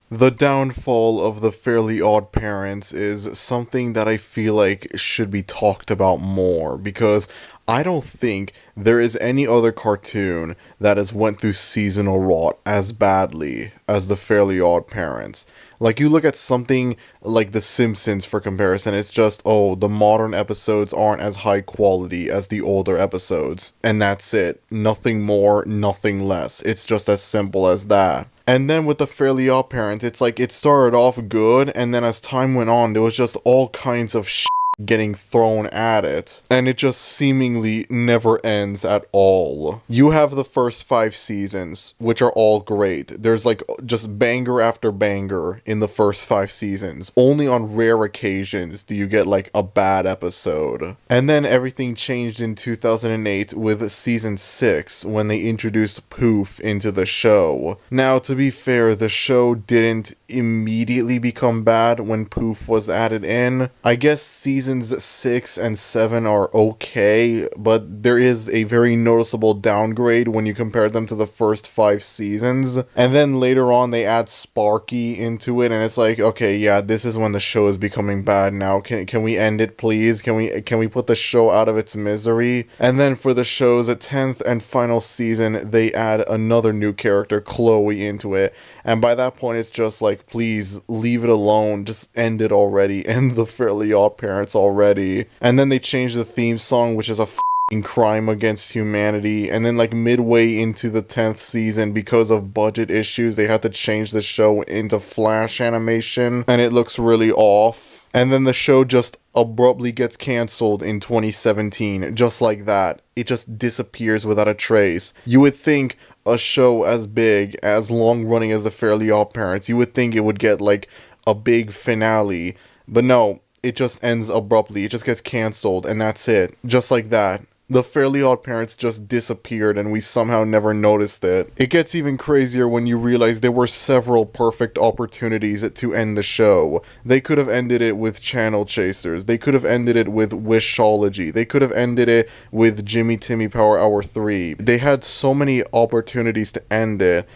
The downfall of the Fairly Odd Parents is something that I feel like should be talked about more because I don't think there is any other cartoon that has went through seasonal rot as badly as the Fairly Odd Parents. Like you look at something like The Simpsons for comparison, it's just, oh, the modern episodes aren't as high quality as the older episodes, and that's it. Nothing more, nothing less. It's just as simple as that. And then with the Fairly Odd Parents, it's like it started off good, and then as time went on, there was just all kinds of getting thrown at it, and it just seemingly never ends at all. You have the first 5 seasons, which are all great. There's like just banger after banger in the first 5 seasons. Only on rare occasions do you get like a bad episode. And then everything changed in 2008 with season 6 when they introduced Poof into the show. Now, to be fair, the show didn't immediately become bad when Poof was added in. I guess seasons 6 and 7 are okay, but there is a very noticeable downgrade when you compare them to the first 5 seasons. And then later on they add Sparky into it, and it's like, okay, yeah, this is when the show is becoming bad now. Can we end it, please? Can we put the show out of its misery? And then for the show's 10th and final season, they add another new character, Chloe, into it. And by that point, it's just like, please leave it alone. Just end it already. End the Fairly Odd Parents already. And then they changed the theme song, which is a crime against humanity. And then like midway into the 10th season, because of budget issues, they had to change the show into Flash animation, and it looks really off. And then the show just abruptly gets cancelled in 2017, just like that. It just disappears without a trace. You would think a show as big, as long-running as the Fairly Odd Parents, you would think it would get like a big finale, but no, it just ends abruptly. It just gets cancelled, and that's it. Just like that. The Fairly Odd Parents just disappeared, and we somehow never noticed it. It gets even crazier when you realize there were several perfect opportunities to end the show. They could have ended it with Channel Chasers. They could have ended it with Wishology. They could have ended it with Jimmy Timmy Power Hour 3. They had so many opportunities to end it,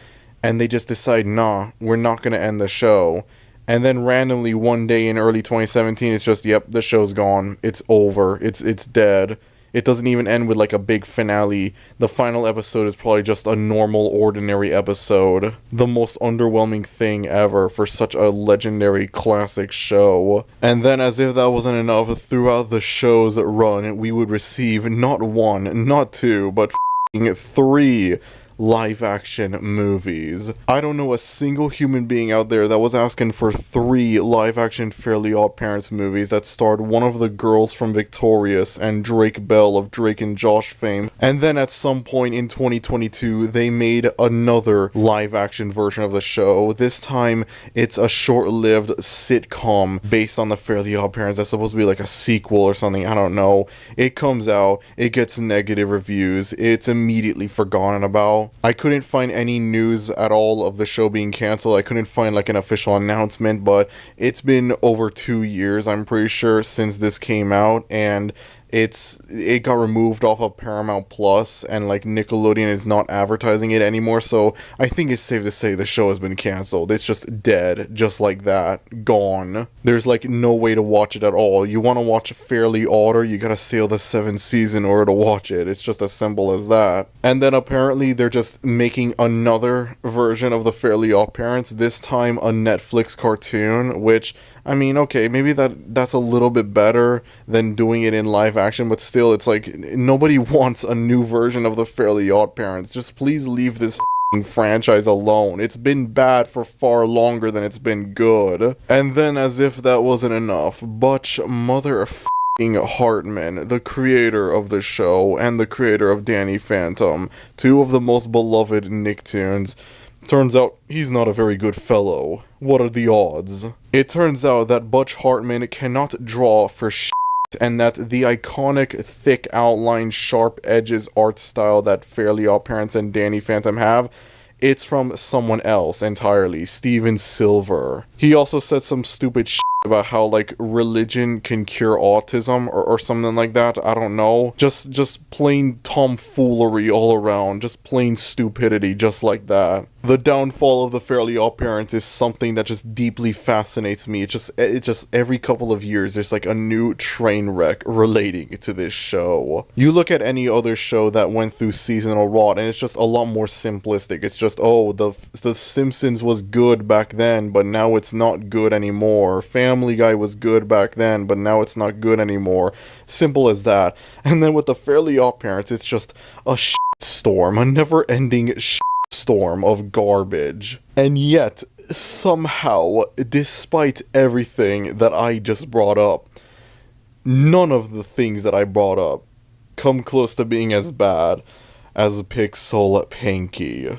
and they just decide, nah, we're not gonna end the show. And then randomly one day in early 2017, it's just, yep, the show's gone. It's over. It's dead. It doesn't even end with like a big finale. The final episode is probably just a normal, ordinary episode. The most underwhelming thing ever for such a legendary classic show. And then, as if that wasn't enough, throughout the show's run, we would receive not 1, not 2, but 3 live-action movies. I don't know a single human being out there that was asking for 3 live-action Fairly Odd Parents movies that starred one of the girls from Victorious and Drake Bell of Drake and Josh fame. And then at some point in 2022, they made another live-action version of the show. This time, it's a short-lived sitcom based on the Fairly Odd Parents. That's supposed to be like a sequel or something. I don't know. It comes out, it gets negative reviews, it's immediately forgotten about. I couldn't find any news at all of the show being canceled. I couldn't find like an official announcement, but it's been over 2 years, I'm pretty sure, since this came out, and it got removed off of Paramount Plus, and like Nickelodeon is not advertising it anymore, so I think it's safe to say the show has been canceled. It's just dead, just like that, gone. There's like no way to watch it at all. You want to watch Fairly Odder, you gotta sail the 7th season in order to watch it. It's just as simple as that. And then apparently they're just making another version of the Fairly Odd Parents, this time a Netflix cartoon, which, I mean, okay, maybe that's a little bit better than doing it in live action, but still, it's like, nobody wants a new version of the Fairly Odd Parents. Just please leave this franchise alone. It's been bad for far longer than it's been good. And then, as if that wasn't enough, Butch Hartman, the creator of the show and the creator of Danny Phantom, 2 of the most beloved Nicktoons, turns out he's not a very good fellow. What are the odds? It turns out that Butch Hartman cannot draw for and that the iconic thick outline, sharp edges art style that Fairly Odd Parents and Danny Phantom have, it's from someone else entirely, Steven Silver. He also said some stupid about how like religion can cure autism or something like that. I don't know. Just plain tomfoolery all around. Just plain stupidity, just like that. The downfall of the Fairly OddParents is something that just deeply fascinates me. It just every couple of years there's like a new train wreck relating to this show. You look at any other show that went through seasonal rot and it's just a lot more simplistic. It's just, oh, the Simpsons was good back then, but now it's not good anymore. Family Guy was good back then, but now it's not good anymore. Simple as that. And then with the Fairly OddParents, it's just a storm, a never-ending storm of garbage. And yet, somehow, despite everything that I just brought up, none of the things that I brought up come close to being as bad as Pixel Pinkie.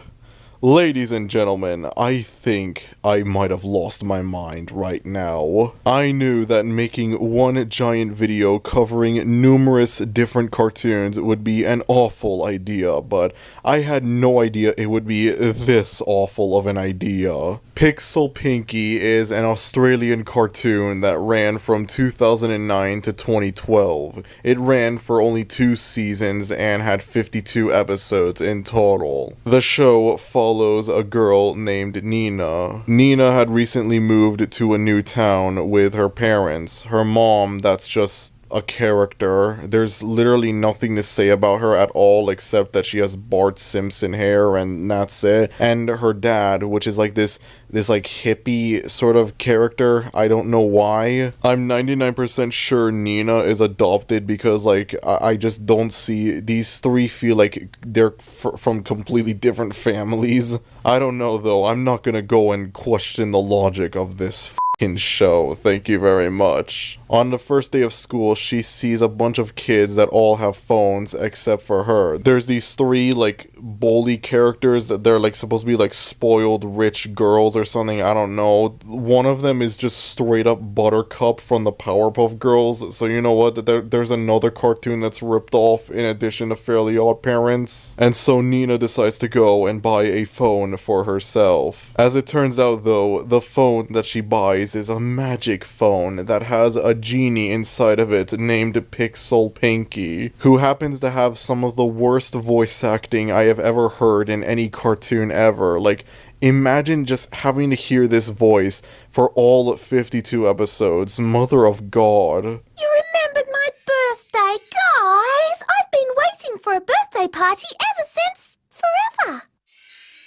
Ladies and gentlemen, I think I might have lost my mind right now. I knew that making one giant video covering numerous different cartoons would be an awful idea, but I had no idea it would be this awful of an idea. Pixel Pinkie is an Australian cartoon that ran from 2009 to 2012. It ran for only 2 seasons and had 52 episodes in total. The show follows a girl named Nina. Nina had recently moved to a new town with her parents. Her mom, that's just a character. There's literally nothing to say about her at all except that she has Bart Simpson hair and that's it. And her dad, which is like this like hippie sort of character. I don't know why. I'm 99% sure Nina is adopted because like I just don't see these three feel like they're from completely different families. I don't know though. I'm not gonna go and question the logic of this show. Thank you very much. On the first day of school, she sees a bunch of kids that all have phones except for her. There's these 3 like bully characters that they're like supposed to be like spoiled rich girls or something. I don't know. One of them is just straight up Buttercup from the Powerpuff Girls. So you know what? There's another cartoon that's ripped off in addition to Fairly OddParents. And so Nina decides to go and buy a phone for herself. As it turns out though, the phone that she buys is a magic phone that has a genie inside of it named Pixel Pinkie, who happens to have some of the worst voice acting I have ever heard in any cartoon ever. Like, imagine just having to hear this voice for all 52 episodes. Mother of God. You remembered my birthday, guys! I've been waiting for a birthday party ever since forever.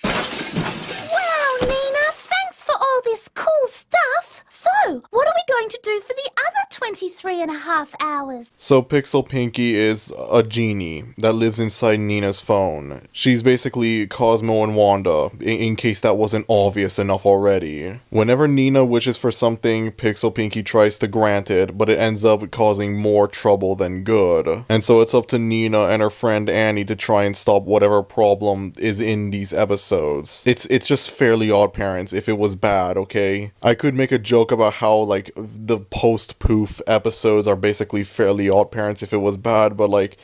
Wow, Nina, thanks for all this cool stuff. So, what are we going to do for the other 23 and a half hours? So Pixel Pinkie is a genie that lives inside Nina's phone. She's basically Cosmo and Wanda, in case that wasn't obvious enough already. Whenever Nina wishes for something, Pixel Pinkie tries to grant it, but it ends up causing more trouble than good. And so it's up to Nina and her friend Annie to try and stop whatever problem is in these episodes. It's just Fairly OddParents if it was bad, okay? I could make a joke about how, like, the post-poof episodes are basically Fairly OddParents if it was bad, but, like,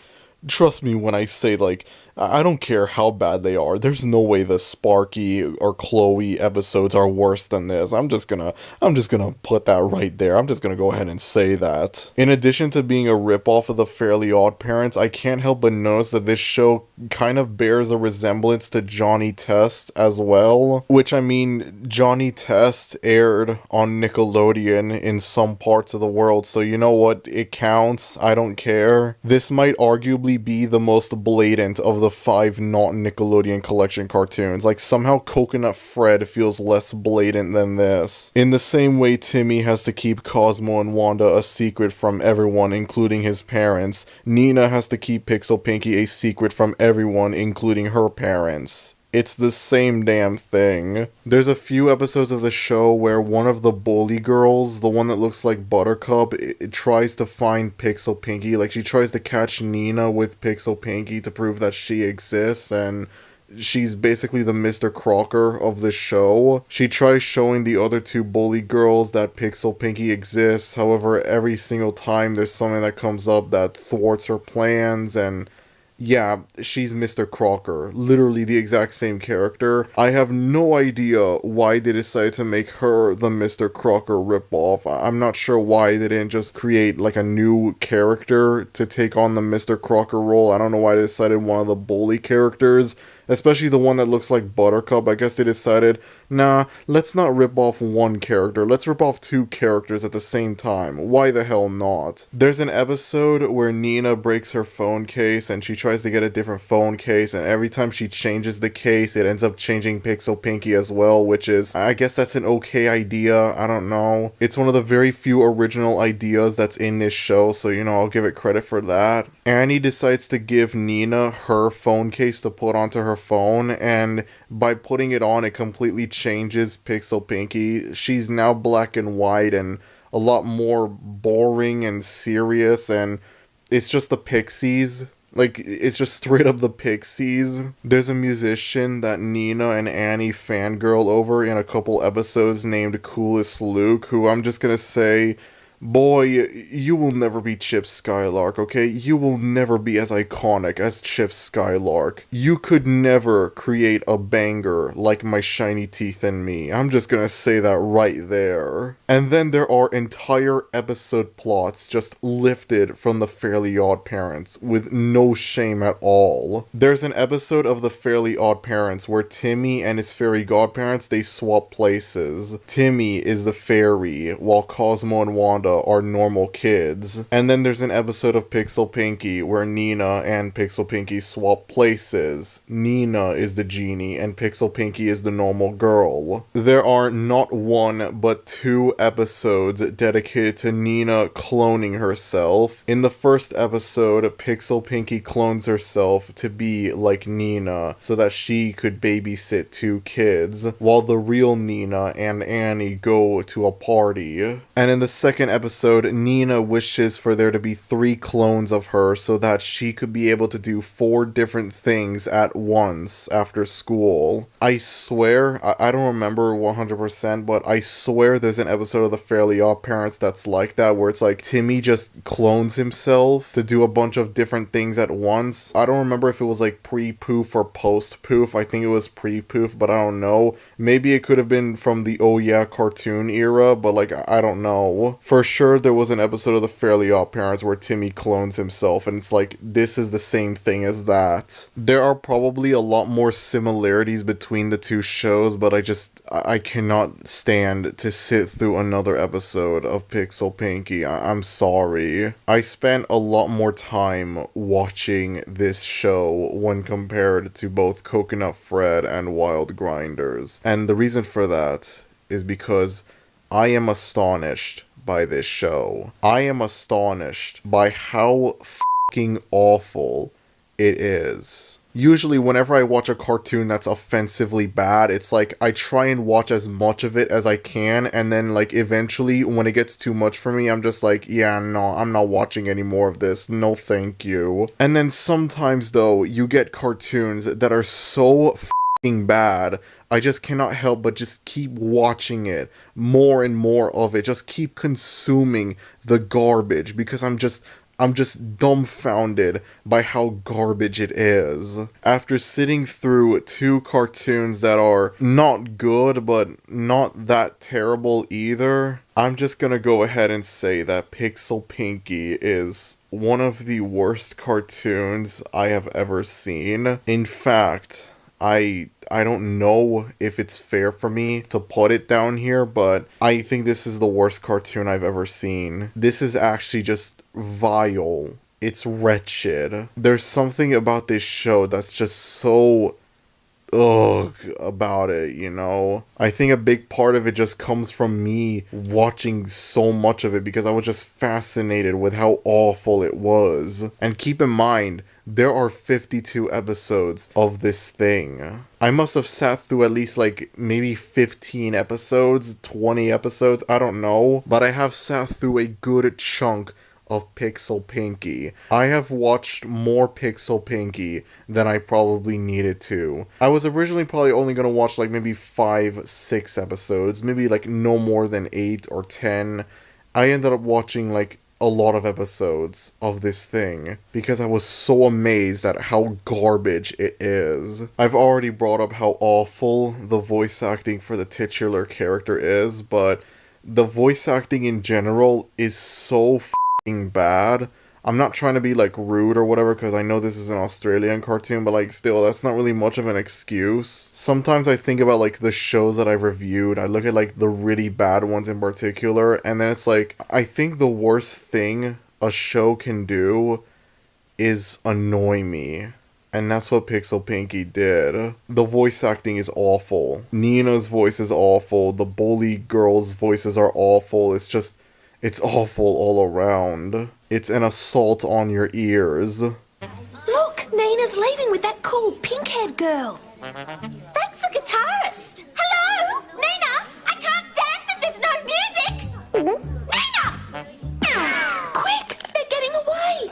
trust me when I say, like, I don't care how bad they are. There's no way the Sparky or Chloe episodes are worse than this. I'm just gonna put that right there. I'm just gonna go ahead and say that. In addition to being a ripoff of the Fairly OddParents, I can't help but notice that this show kind of bears a resemblance to Johnny Test as well. Which, I mean, Johnny Test aired on Nickelodeon in some parts of the world, so you know what? It counts. I don't care. This might arguably be the most blatant of the 5 not Nickelodeon collection cartoons. Like, somehow Coconut Fred feels less blatant than this. In the same way Timmy has to keep Cosmo and Wanda a secret from everyone, including his parents, Nina has to keep Pixel Pinkie a secret from everyone, including her parents. It's the same damn thing. There's a few episodes of the show where one of the bully girls, the one that looks like Buttercup, it tries to find Pixel Pinkie. Like, she tries to catch Nina with Pixel Pinkie to prove that she exists, and she's basically the Mr. Crocker of the show. She tries showing the other 2 bully girls that Pixel Pinkie exists, however, every single time there's something that comes up that thwarts her plans, and yeah, she's Mr. Crocker. Literally the exact same character. I have no idea why they decided to make her the Mr. Crocker ripoff. I'm not sure why they didn't just create like a new character to take on the Mr. Crocker role. I don't know why they decided one of the bully characters especially the one that looks like Buttercup. I guess they decided, nah, let's not rip off one character, let's rip off two characters at the same time. Why the hell not? There's an episode where Nina breaks her phone case and she tries to get a different phone case, and every time she changes the case, it ends up changing Pixel Pinkie as well, which is, I guess that's an okay idea, I don't know. It's one of the very few original ideas that's in this show, so I'll give it credit for that. Annie decides to give Nina her phone case to put onto her phone, and by putting it on, it completely changes Pixel Pinkie. She's now black and white and a lot more boring and serious, and it's just the Pixies. Like, it's just straight up the Pixies. There's a musician that Nina and Annie fangirl over in a couple episodes named Coolest Luke, who I'm just gonna say, boy, you will never be Chip Skylark, okay? You will never be as iconic as Chip Skylark. You could never create a banger like My Shiny Teeth and Me. I'm just gonna say that right there. And then there are entire episode plots just lifted from the Fairly OddParents with no shame at all. There's an episode of the Fairly OddParents where Timmy and his fairy godparents, they swap places. Timmy is the fairy, while Cosmo and Wanda are normal kids. And then there's an episode of Pixel Pinkie where Nina and Pixel Pinkie swap places. Nina is the genie and Pixel Pinkie is the normal girl. There are not one but two episodes dedicated to Nina cloning herself. In the first episode, Pixel Pinkie clones herself to be like Nina so that she could babysit two kids, while the real Nina and Annie go to a party. And in the second episode, Nina wishes for there to be 3 clones of her so that she could be able to do 4 different things at once after school. I swear, I don't remember 100%, but I swear there's an episode of the Fairly OddParents that's like that, where it's like Timmy just clones himself to do a bunch of different things at once. I don't remember if it was like pre-poof or post-poof. I think it was pre-poof, but I don't know. Maybe it could have been from the Oh Yeah cartoon era, but like, I don't know. For sure, there was an episode of the Fairly OddParents where Timmy clones himself, and it's like, this is the same thing as that. There are probably a lot more similarities between the two shows, but I cannot stand to sit through another episode of Pixel Pinkie. I'm sorry. I spent a lot more time watching this show when compared to both Coconut Fred and Wild Grinders, and the reason for that is because I am astonished by this show. I am astonished by how fucking awful it is. Usually whenever I watch a cartoon that's offensively bad, it's like I try and watch as much of it as I can, and then like eventually when it gets too much for me, I'm just like, yeah, no, I'm not watching any more of this, no thank you. And then sometimes though, you get cartoons that are so bad, I just cannot help but just keep watching it, more and more of it, just keep consuming the garbage, because I'm just dumbfounded by how garbage it is. After sitting through 2 cartoons that are not good, but not that terrible either, I'm just gonna go ahead and say that Pixel Pinkie is one of the worst cartoons I have ever seen. In fact, I don't know if it's fair for me to put it down here, but I think this is the worst cartoon I've ever seen. This is actually just vile. It's wretched. There's something about this show that's just so ugh about it, I think a big part of it just comes from me watching so much of it because I was just fascinated with how awful it was. And keep in mind, there are 52 episodes of this thing. I must have sat through at least like maybe 15 episodes, 20 episodes, I don't know, but I have sat through a good chunk of Pixel Pinkie. I have watched more Pixel Pinkie than I probably needed to. I was originally probably only going to watch like maybe 5, 6 episodes, maybe like no more than 8 or 10. I ended up watching like a lot of episodes of this thing because I was so amazed at how garbage it is. I've already brought up how awful the voice acting for the titular character is, but the voice acting in general is so bad. I'm not trying to be like rude or whatever because I know this is an Australian cartoon, but like still, that's not really much of an excuse. Sometimes I think about like the shows that I've reviewed. I look at like the really bad ones in particular, and then it's like, I think the worst thing a show can do is annoy me. And that's what Pixel Pinkie did. The voice acting is awful. Nina's voice is awful. The bully girls' voices are awful. It's awful all around. It's an assault on your ears. Look, Nina's leaving with that cool pink-haired girl. That's the guitarist. Hello? Nina, I can't dance if there's no music. Nina! Quick, they're getting away.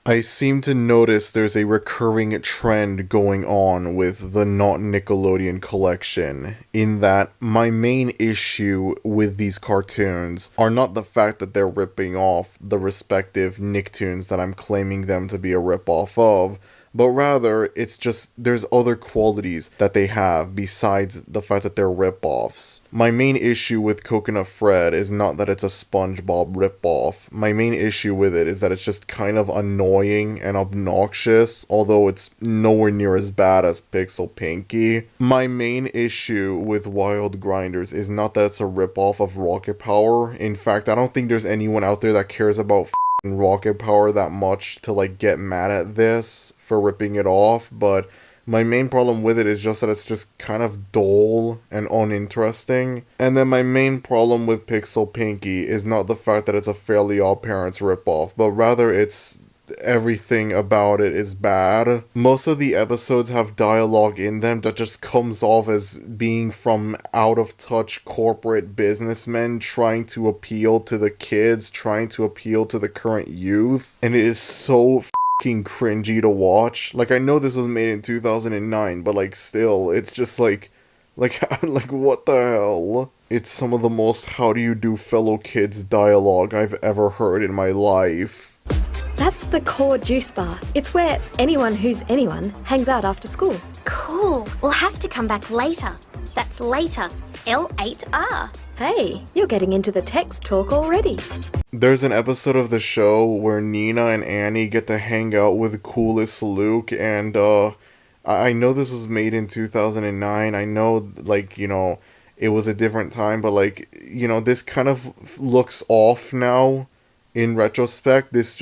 I seem to notice there's a recurring trend going on with the Not Nickelodeon collection, in that my main issue with these cartoons are not the fact that they're ripping off the respective Nicktoons that I'm claiming them to be a ripoff of, but rather it's just there's other qualities that they have besides the fact that they're ripoffs. My main issue with Coconut Fred is not that it's a SpongeBob ripoff. My main issue with it is that it's just kind of annoying and obnoxious, although it's nowhere near as bad as Pixel Pinkie. My main issue with Wild Grinders is not that it's a ripoff of Rocket Power. In fact, I don't think there's anyone out there that cares about Rocket Power that much to like get mad at this for ripping it off, but my main problem with it is just that it's just kind of dull and uninteresting. And then my main problem with Pixel Pinkie is not the fact that it's a Fairly OddParents ripoff, but rather it's everything about it is bad. Most of the episodes have dialogue in them that just comes off as being from out-of-touch corporate businessmen trying to appeal to the kids, trying to appeal to the current youth, and it is so fucking cringy to watch. Like, I know this was made in 2009, but like still, it's just like what the hell? It's some of the most how do you do fellow kids dialogue I've ever heard in my life. That's the core juice bar. It's where anyone who's anyone hangs out after school. Cool. We'll have to come back later. That's later. L8R. Hey, you're getting into the text talk already. There's an episode of the show where Nina and Annie get to hang out with Coolest Luke, and I know this was made in 2009. I know, like, you know, it was a different time, but like, you know, this kind of looks off now in retrospect. This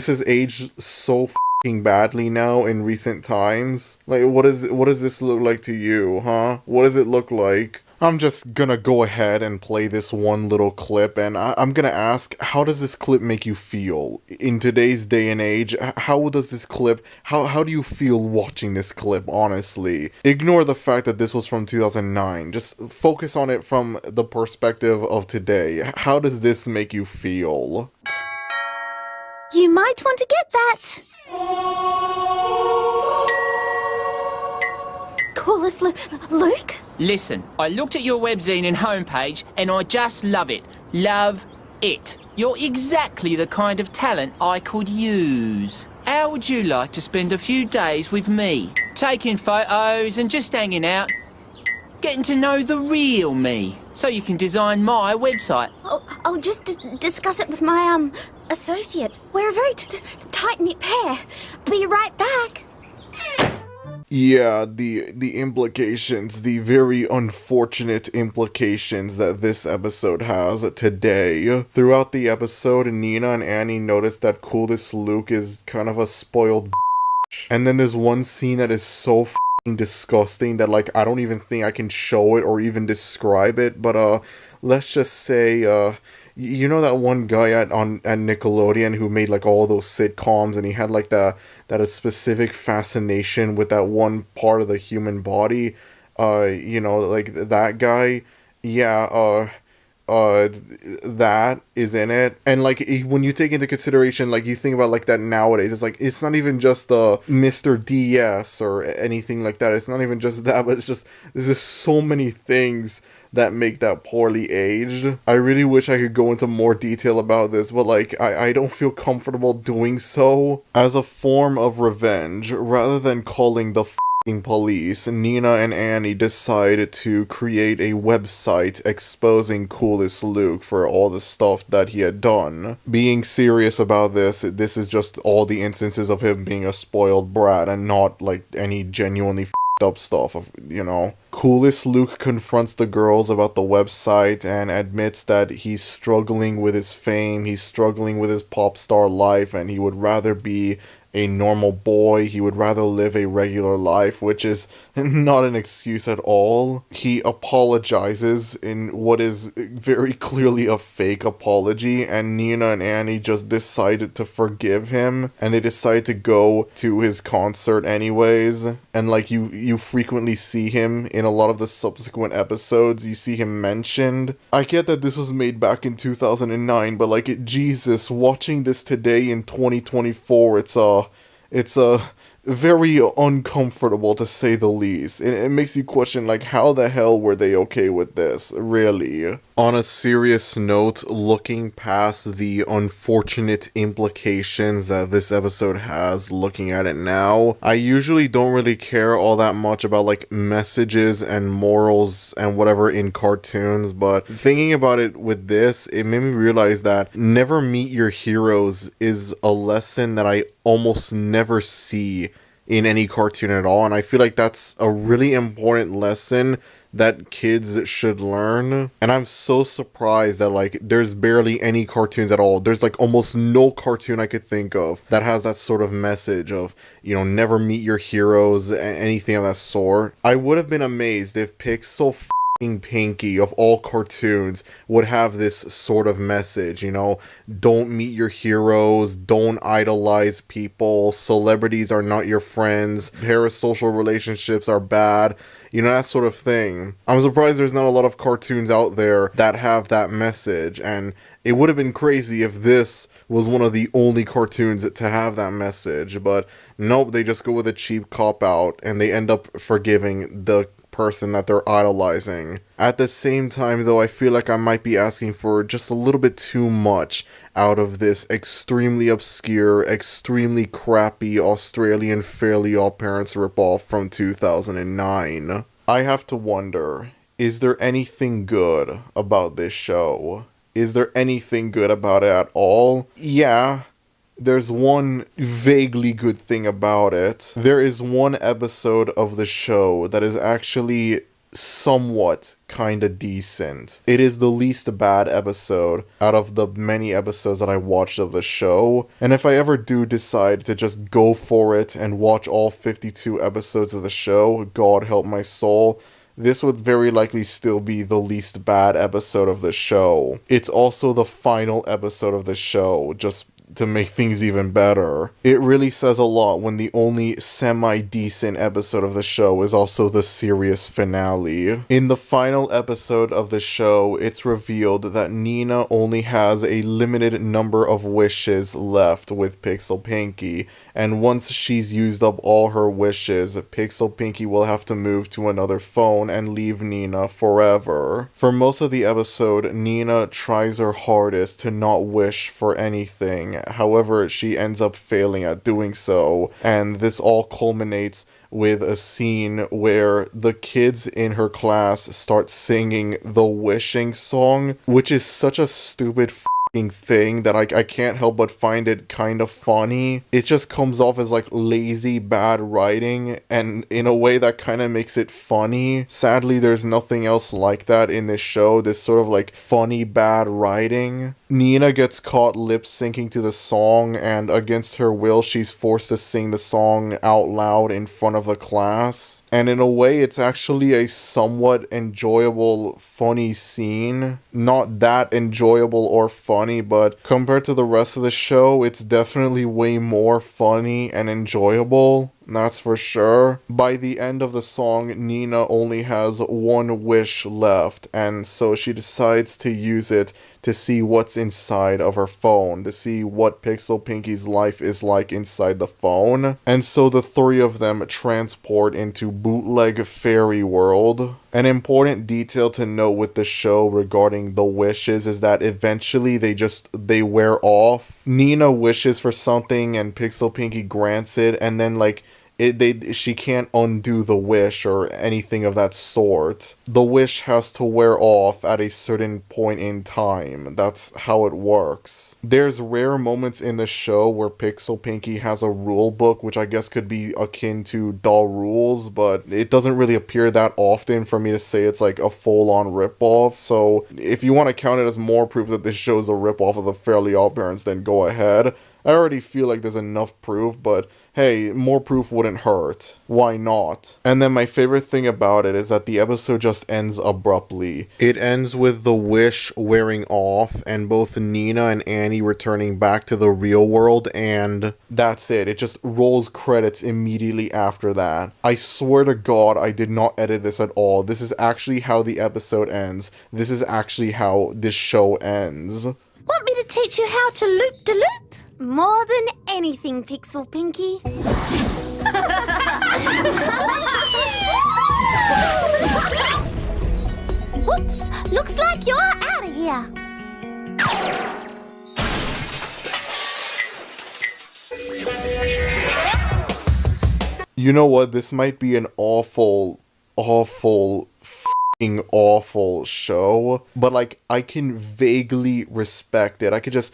has aged so f***ing badly now in recent times. Like, what does this look like to you, huh? What does it look like? I'm just gonna go ahead and play this one little clip, and I'm gonna ask, how does this clip make you feel? In today's day and age, how does this clip, how do you feel watching this clip, honestly? Ignore the fact that this was from 2009. Just focus on it from the perspective of today. How does this make you feel? You might want to get that. Coolest Luke? Listen, I looked at your webzine and homepage and I just love it. Love it. You're exactly the kind of talent I could use. How would you like to spend a few days with me? Taking photos and just hanging out. Getting to know the real me. So you can design my website. I'll just discuss it with my, associate. We're a very tight-knit pair. Be right back. Yeah, the implications, the very unfortunate implications that this episode has today. Throughout the episode, Nina and Annie notice that Coolest Luke is kind of a spoiled bitch. And then there's one scene that is so f***ing disgusting that, like, I don't even think I can show it or even describe it, but, let's just say, you know that one guy at Nickelodeon who made like all those sitcoms, and he had like that specific fascination with that one part of the human body, you know, like that guy. Yeah, that is in it. And like when you take into consideration, like you think about like that nowadays, it's like it's not even just Mr. DS or anything like that. It's not even just that, but it's just there's just so many things that make that poorly aged. I really wish I could go into more detail about this, but like I don't feel comfortable doing so. As a form of revenge, rather than calling the police, Nina and Annie decide to create a website exposing Coolest Luke for all the stuff that he had done. Being serious about this is just all the instances of him being a spoiled brat and not like any genuinely up stuff of, you know. Coolest Luke confronts the girls about the website and admits that he's struggling with his fame, he's struggling with his pop star life, and he would rather be a normal boy, he would rather live a regular life, which is not an excuse at all. He apologizes in what is very clearly a fake apology, and Nina and Annie just decided to forgive him, and they decide to go to his concert anyways, and like you frequently see him in a lot of the subsequent episodes, you see him mentioned. I get that this was made back in 2009, but like, Jesus, watching this today in 2024, it's very uncomfortable to say the least. It makes you question, like, how the hell were they okay with this, really? On a serious note, looking past the unfortunate implications that this episode has, looking at it now, I usually don't really care all that much about, like, messages and morals and whatever in cartoons, but thinking about it with this, it made me realize that never meet your heroes is a lesson that I almost never see in any cartoon at all, and I feel like that's a really important lesson that kids should learn. And I'm so surprised that like there's barely any cartoons at all. There's like almost no cartoon I could think of that has that sort of message of, you know, never meet your heroes, anything of that sort. I would have been amazed if Pixel Pinkie of all cartoons would have this sort of message, you know, don't meet your heroes, don't idolize people, celebrities are not your friends, parasocial relationships are bad, you know, that sort of thing. I'm surprised there's not a lot of cartoons out there that have that message, and it would have been crazy if this was one of the only cartoons to have that message, but nope, they just go with a cheap cop-out, and they end up forgiving the person that they're idolizing. At the same time, though, I feel like I might be asking for just a little bit too much out of this extremely obscure, extremely crappy Australian Fairly OddParents ripoff from 2009. I have to wonder, is there anything good about this show? Is there anything good about it at all? Yeah. There's one vaguely good thing about it. There is one episode of the show that is actually somewhat kinda decent. It is the least bad episode out of the many episodes that I watched of the show, and if I ever do decide to just go for it and watch all 52 episodes of the show, God help my soul, this would very likely still be the least bad episode of the show. It's also the final episode of the show, just to make things even better. It really says a lot when the only semi-decent episode of the show is also the serious finale. In the final episode of the show, it's revealed that Nina only has a limited number of wishes left with Pixel Pinkie, and once she's used up all her wishes, Pixel Pinkie will have to move to another phone and leave Nina forever. For most of the episode, Nina tries her hardest to not wish for anything. However, she ends up failing at doing so, and this all culminates with a scene where the kids in her class start singing the wishing song, which is such a stupid thing that I can't help but find it kind of funny. It just comes off as like lazy bad writing, and in a way that kind of makes it funny. Sadly, there's nothing else like that in this show, this sort of like funny bad writing. Nina gets caught lip syncing to the song, and against her will she's forced to sing the song out loud in front of the class, and in a way it's actually a somewhat enjoyable, funny scene. Not that enjoyable or funny, but compared to the rest of the show, it's definitely way more funny and enjoyable. That's for sure. By the end of the song, Nina only has one wish left, and so she decides to use it to see what's inside of her phone, to see what Pixel Pinkie's life is like inside the phone. And so the three of them transport into bootleg fairy world. An important detail to note with the show regarding the wishes is that eventually they wear off. Nina wishes for something and Pixel Pinkie grants it, and then like she can't undo the wish or anything of that sort. The wish has to wear off at a certain point in time. That's how it works. There's rare moments in the show where Pixel Pinkie has a rule book, which I guess could be akin to Doll Rules, but it doesn't really appear that often for me to say it's like a full-on ripoff. So if you want to count it as more proof that this show is a ripoff of the Fairly OddParents, then go ahead. I already feel like there's enough proof, but hey, more proof wouldn't hurt. Why not? And then my favorite thing about it is that the episode just ends abruptly. It ends with the wish wearing off and both Nina and Annie returning back to the real world, and that's it. It just rolls credits immediately after that. I swear to God, I did not edit this at all. This is actually how the episode ends. This is actually how this show ends. Want me to teach you how to loop-de-loop? More than anything, Pixel Pinkie. Whoops, looks like you're out of here. You know what? This might be an awful show, but like I can vaguely respect it. I could just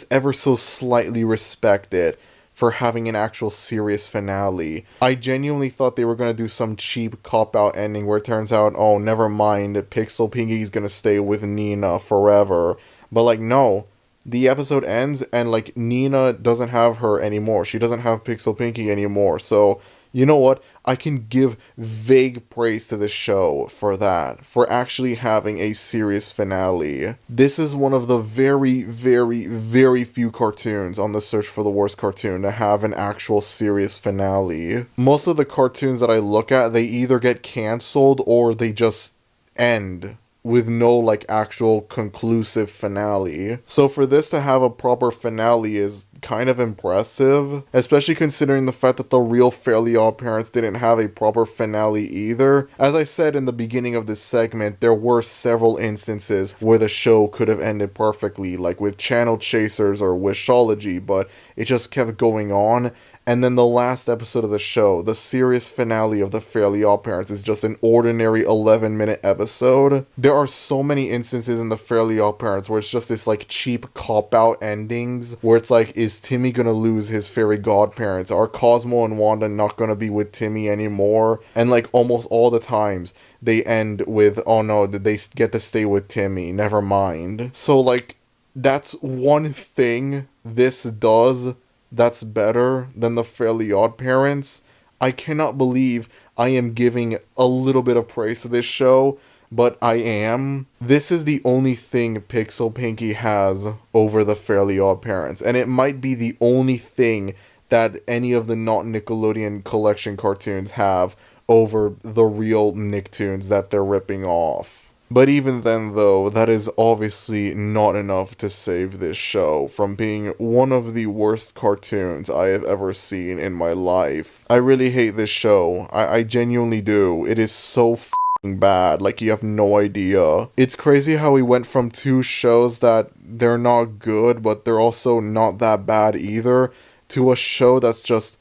ever so slightly respect it for having an actual serious finale. I genuinely thought they were going to do some cheap cop-out ending where it turns out, oh, never mind, Pixel Pinkie's going to stay with Nina forever. But like, no. The episode ends and like Nina doesn't have her anymore. She doesn't have Pixel Pinkie anymore. So, you know what? I can give vague praise to this show for that, for actually having a serious finale. This is one of the very, very, very few cartoons on the search for the worst cartoon to have an actual serious finale. Most of the cartoons that I look at, they either get canceled or they just end with no like actual conclusive finale. So for this to have a proper finale is kind of impressive, especially considering the fact that the real Fairly OddParents didn't have a proper finale either. As I said in the beginning of this segment, there were several instances where the show could have ended perfectly, like with Channel Chasers or Wishology, but it just kept going on. And then the last episode of the show, the serious finale of the Fairly OddParents, is just an ordinary 11-minute episode. There are so many instances in the Fairly OddParents where it's just this like cheap cop-out endings, where it's like, is Timmy gonna lose his fairy godparents? Are Cosmo and Wanda not gonna be with Timmy anymore? And like almost all the times, they end with, oh no, did they get to stay with Timmy? Never mind. So like, that's one thing this does that's better than the Fairly OddParents. I cannot believe I am giving a little bit of praise to this show, but I am. This is the only thing Pixel Pinkie has over the Fairly OddParents, and it might be the only thing that any of the not Nickelodeon collection cartoons have over the real Nicktoons that they're ripping off. But even then, though, that is obviously not enough to save this show from being one of the worst cartoons I have ever seen in my life. I really hate this show. I genuinely do. It is so f***ing bad. Like, you have no idea. It's crazy how we went from two shows that they're not good, but they're also not that bad either, to a show that's just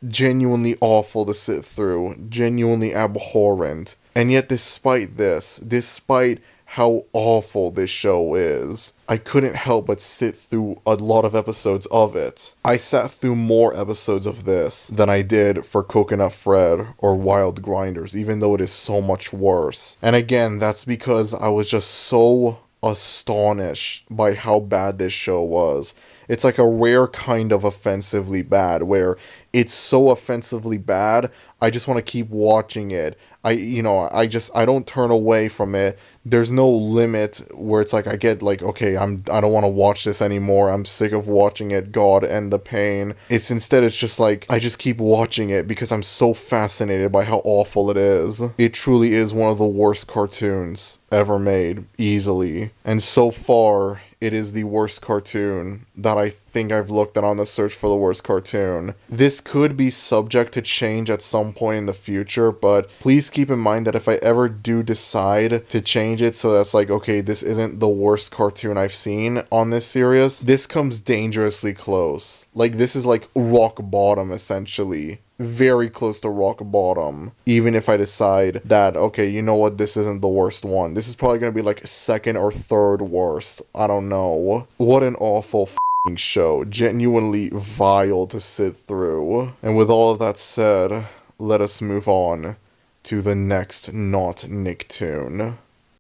genuinely awful to sit through. Genuinely abhorrent. And yet despite this, despite how awful this show is, I couldn't help but sit through a lot of episodes of it. I sat through more episodes of this than I did for Coconut Fred or Wild Grinders, even though it is so much worse. And again, that's because I was just so astonished by how bad this show was. It's like a rare kind of offensively bad, where it's so offensively bad, I just want to keep watching it. I don't turn away from it. There's no limit where it's like I get like, okay, I don't want to watch this anymore. I'm sick of watching it. God, end the pain. It's just like I just keep watching it because I'm so fascinated by how awful it is. It truly is one of the worst cartoons ever made, easily. And so far, it is the worst cartoon that I think I've looked at on the search for the worst cartoon. This could be subject to change at some point in the future, but please keep in mind that if I ever do decide to change it so that's like, okay, this isn't the worst cartoon I've seen on this series, this comes dangerously close. Like, this is like rock bottom, essentially. very close to rock bottom. Even if I decide that, okay, you know what, this isn't the worst one. This is probably gonna be like second or third worst. I don't know. What an awful f***ing show. Genuinely vile to sit through. And with all of that said, let us move on to the next not Nicktoon.